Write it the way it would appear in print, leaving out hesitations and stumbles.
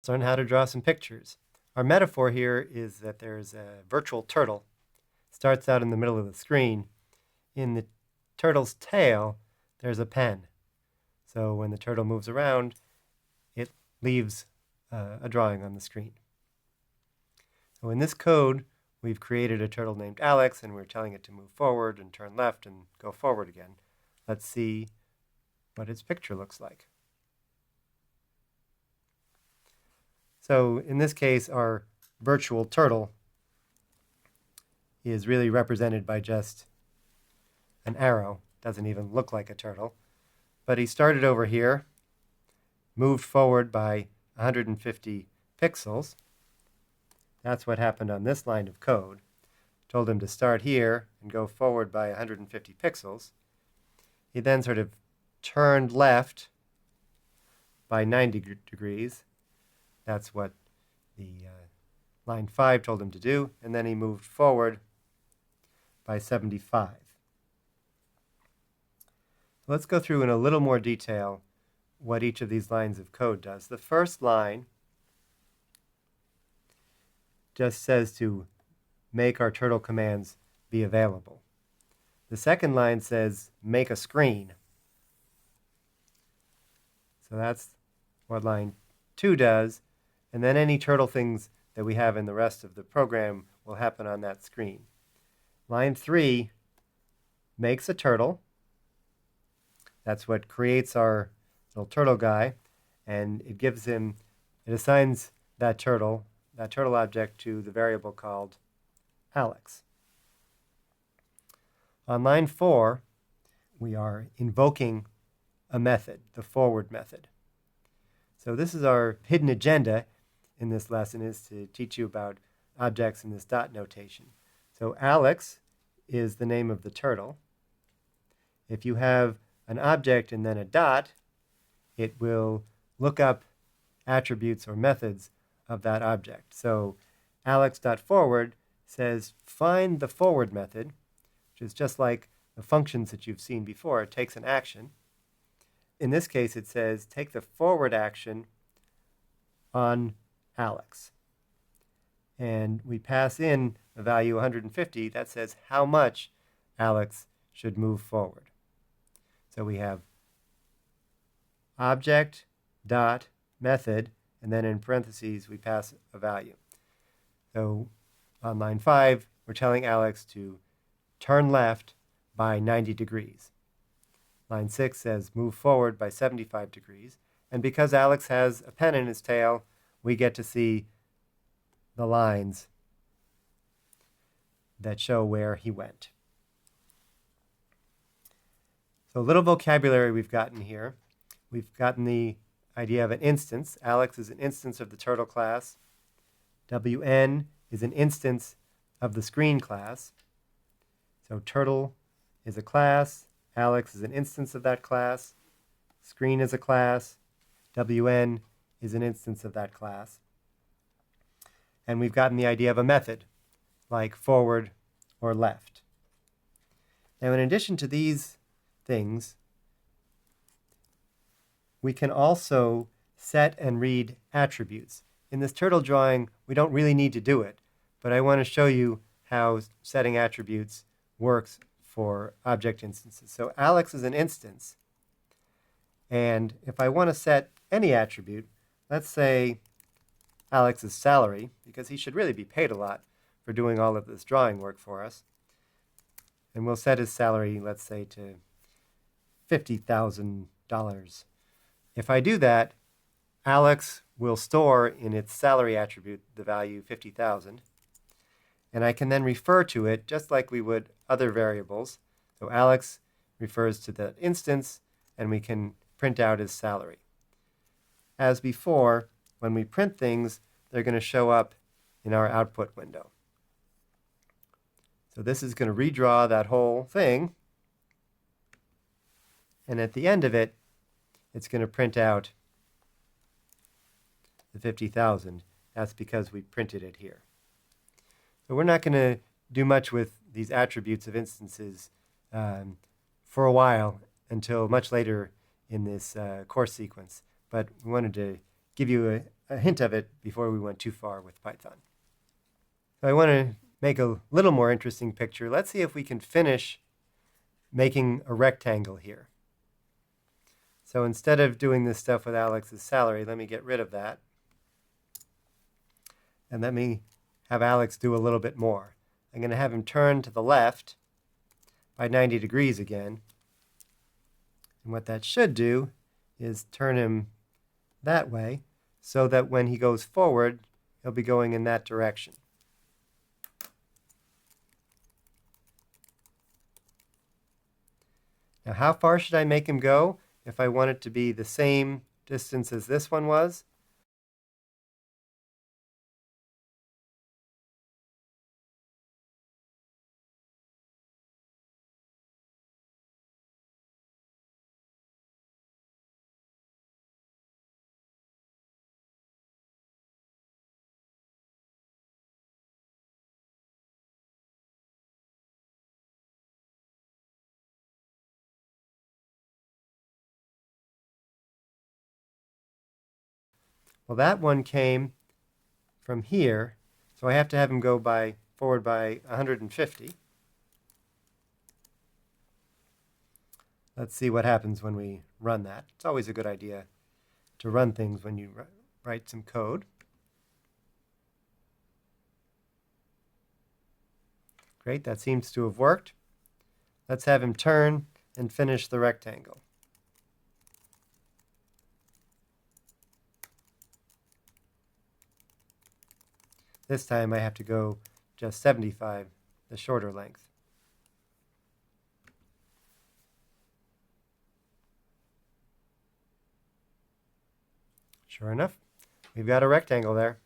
Learn how to draw some pictures. Our metaphor here is that there's a virtual turtle. Starts out in the middle of the screen. In the turtle's tail, there's a pen. So when the turtle moves around, it leaves a drawing on the screen. So in this code, we've created a turtle named Alex, and we're telling it to move forward and turn left and go forward again. Let's see what its picture looks like. So in this case, our virtual turtle is really represented by just an arrow. Doesn't even look like a turtle. But he started over here, moved forward by 150 pixels. That's what happened on this line of code. Told him to start here and go forward by 150 pixels. He then sort of turned left by 90 degrees. That's what the line 5 told him to do. And then he moved forward by 75. Let's go through in a little more detail what each of these lines of code does. The first line just says to make our turtle commands be available. The second line says make a screen. So that's what line 2 does. And then any turtle things that we have in the rest of the program will happen on that screen. Line 3 makes a turtle. That's what creates our little turtle guy, and it assigns that turtle object to the variable called Alex. On line 4, we are invoking a method, the forward method. So this is our hidden agenda in this lesson, is to teach you about objects in this dot notation. So Alex is the name of the turtle. If you have an object and then a dot, it will look up attributes or methods of that object. So alex.forward says find the forward method, which is just like the functions that you've seen before. It takes an action. In this case, it says take the forward action on Alex. And we pass in the value 150 that says how much Alex should move forward. So we have object dot method, and then in parentheses we pass a value. So on line 5, we're telling Alex to turn left by 90 degrees. Line 6 says move forward by 75 degrees. And because Alex has a pen in his tail, we get to see the lines that show where he went. So a little vocabulary we've gotten here. We've gotten the idea of an instance. Alex is an instance of the turtle class. WN is an instance of the screen class. So turtle is a class. Alex is an instance of that class. Screen is a class. WN is an instance of that class. And we've gotten the idea of a method, like forward or left. Now, in addition to these things, we can also set and read attributes. In this turtle drawing, we don't really need to do it, but I want to show you how setting attributes works for object instances. So Alex is an instance, and if I want to set any attribute, let's say Alex's salary, because he should really be paid a lot for doing all of this drawing work for us, and we'll set his salary, let's say, to $50,000. If I do that, Alex will store in its salary attribute the value 50,000, and I can then refer to it just like we would other variables. So Alex refers to the instance, and we can print out his salary. As before, when we print things, they're going to show up in our output window. So this is going to redraw that whole thing, and at the end of it, it's going to print out the 50,000. That's because we printed it here. So we're not going to do much with these attributes of instances for a while, until much later in this course sequence. But we wanted to give you a hint of it before we went too far with Python. So I want to make a little more interesting picture. Let's see if we can finish making a rectangle here. So instead of doing this stuff with Alex's salary, let me get rid of that. And let me have Alex do a little bit more. I'm going to have him turn to the left by 90 degrees again. And what that should do is turn him that way so that when he goes forward, he'll be going in that direction. Now, how far should I make him go if I want it to be the same distance as this one was? Well, that one came from here, so I have to have him go forward by 150. Let's see what happens when we run that. It's always a good idea to run things when you write some code. Great, that seems to have worked. Let's have him turn and finish the rectangle. This time I have to go just 75, the shorter length. Sure enough, we've got a rectangle there.